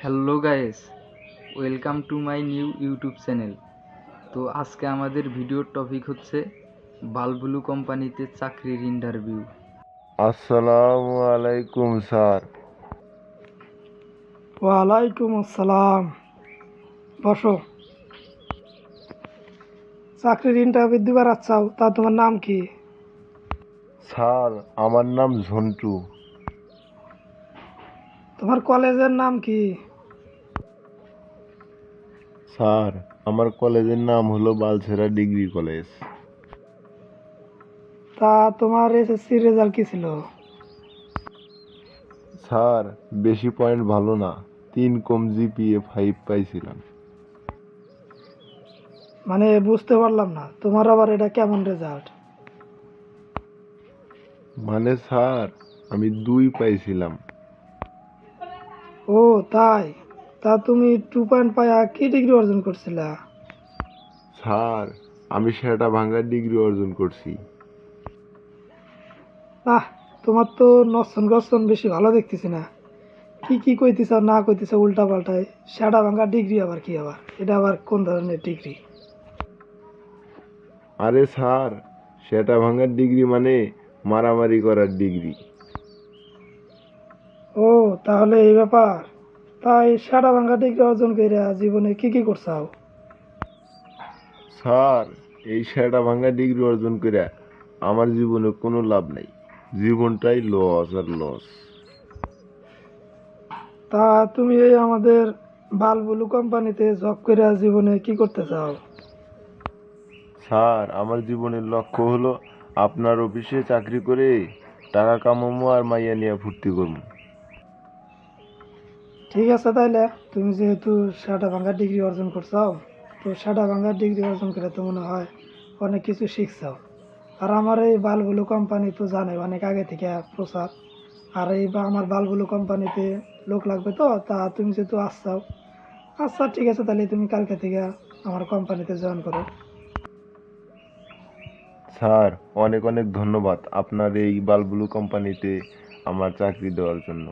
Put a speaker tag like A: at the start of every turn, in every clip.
A: Hello guys, welcome to my new YouTube channel. তো আজকে আমাদের ভিডিওর টপিক হচ্ছে বালবুলু কোম্পানিতে চাকরির ইন্টারভিউ।
B: আসসালামু আলাইকুম স্যার।
C: ওয়ালাইকুম আসসালাম। বসো। চাকরির ইন্টারভিউ দিবার আচ্ছাও, তা তোমার নাম কি?
B: স্যার, আমার নাম ঝন্টু।
C: তোমার কলেজের নাম কি?
B: স্যার, আমার কলেজের নাম হলো বালছেরা ডিগ্রি কলেজ।
C: তা তোমার এসএসসি রেজাল্ট কি ছিল?
B: স্যার, বেশি পয়েন্ট ভালো না, 3 কম জিপিএ 5 পাইছিলাম।
C: মানে বুঝতে পারলাম না, তোমার আবার এটা কেমন রেজাল্ট?
B: মানে স্যার, আমি 2 পাইছিলাম।
C: ও তাই? তা তুমি 2 পয়েন্ট পাইয়া কি ডিগ্রি অর্জন করছিলা?
B: স্যার, আমি সেটা ভাঙ্গার ডিগ্রি অর্জন করছি।
C: আহ, তোমার তো নসন গসন বেশি ভালো দেখতেছি না। কি কি কইতেছ না কইতেছ উল্টা পাল্টায়। সেটা ভাঙা ডিগ্রি আবার কি আবার? এটা আবার কোন ধরনের ডিগ্রি?
B: আরে স্যার, সেটা ভাঙ্গার ডিগ্রি মানে মারামারি করার ডিগ্রি।
C: ও তাহলে এই ব্যাপার। তাই সারা ভাঙ্গা ডিগ্রি অর্জন কইরা জীবনে কি কি করছাও?
B: স্যার, এই সেটা ভাঙ্গা ডিগ্রি অর্জন করে আমার জীবনে কোনো লাভ নাই। জীবনটাই লস আর লস।
C: তা তুমি এই আমাদের বালবুলু কোম্পানিতে জব কইরা জীবনে কি করতে চাও?
B: স্যার, আমার জীবনের লক্ষ্য হলো আপনার অফিসে চাকরি করে টাকা কামাবো আর মাইয়া নিয়ে ফুর্তি করবো।
C: ঠিক আছে, তাইলে তুমি যেহেতু সাটা ভাঙ্গা ডিগ্রি অর্জন করছাও, তো সাটা ভাঙ্গা ডিগ্রি অর্জন করে তো মনে হয় অনেক কিছু শিখছাও। আর আমার এই বালবুলু কোম্পানি তো জানে অনেক আগে থেকে প্রচার। আর এই বা আমার বালবুলু কোম্পানিতে লোক লাগবে, তো তা তুমি যেহেতু আসছাও, আচ্ছা ঠিক আছে, তাহলে তুমি কালকে থেকে আমার কোম্পানিতে জয়েন করো।
B: স্যার, অনেক অনেক ধন্যবাদ আপনার এই বালবুলু কোম্পানিতে আমার চাকরি দেওয়ার জন্য।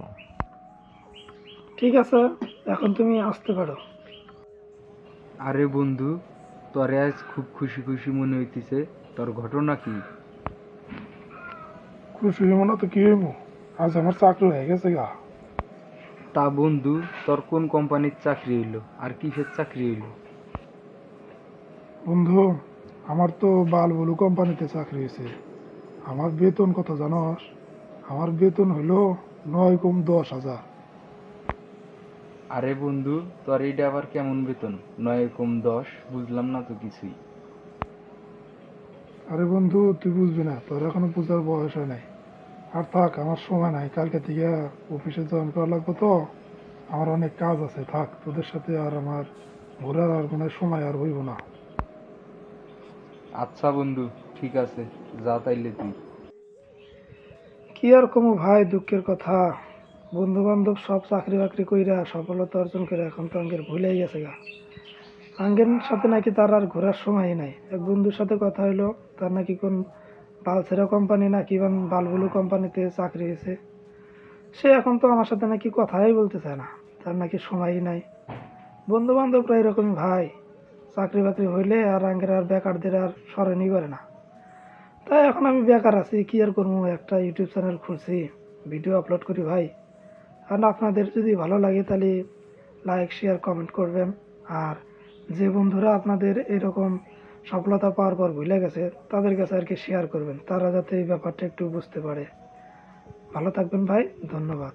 C: ঠিক আছে, এখন তুমি আসতে পারো।
A: আরে বন্ধু, তোরে আজ খুব খুশি খুশি মনে হইতেছে, তোর ঘটনা কি?
D: খুশি মনে তো কি হইব, আজ আমার চাকরি হয়ে গেছে গা।
A: তা বন্ধু, তোর কোন কোম্পানির চাকরি হইলো আর কিসের চাকরি হইলো?
D: বন্ধু, আমার তো বালবুলু কোম্পানিতে চাকরি হয়েছে। আমার বেতন কত জানস? আমার বেতন হলো 9 × 10,000।
A: আরে বন্ধু, তোর এইটা আবার কেমন বেতন? 9 × 10, বুঝলাম না তো কিছুই।
D: আরে বন্ধু, তুই বুঝবি না, তোর এখনো বুঝার বয়স হয় নাই। আর থাক, আমার সময় নাই, কালকে থেকে অফিসে জয়েন করা লাগবে তো। আমার অনেক কাজ আছে, থাক, তোদের সাথে আর আমার ঘোরার আর কোনো সময় আর হইব না।
A: আচ্ছা বন্ধু, ঠিক আছে, যা তাইলে তুই।
C: কি আর কমু ভাই, দুঃখের কথা। বন্ধু বান্ধব সব চাকরি বাকরি কইরা সফলতা অর্জন করে এখন তো আঙ্গের ভুলেই গেছে গা। আঙ্গের সাথে নাকি তার আর ঘোরার সময়ই নাই। এক বন্ধুর সাথে কথা হইলো, তার নাকি কোন বালছেরা কোম্পানি নাকি বা বালবুলু কোম্পানিতে চাকরি হয়েছে। সে এখন তো আমার সাথে নাকি কথাই বলতে চায় না, তার নাকি সময়ই নাই। বন্ধু বান্ধবরা এরকমই ভাই, চাকরি বাকরি হইলে আর আঙ্গের আর বেকারদের আর স্মরণই করে না। তাই এখন আমি বেকার আছি, কি আর করবো, একটা ইউটিউব চ্যানেল খুলছি, ভিডিও আপলোড করি ভাই। আর আপনাদের যদি ভালো লাগে তাহলে লাইক শেয়ার কমেন্ট করবেন। আর যে বন্ধুরা আপনাদের এরকম সফলতা পাওয়ার পর ভুলে গেছে তাদের কাছে আর কি শেয়ার করবেন, তারা যাতে এই ব্যাপারটা একটু বুঝতে পারে। ভালো থাকবেন ভাই, ধন্যবাদ।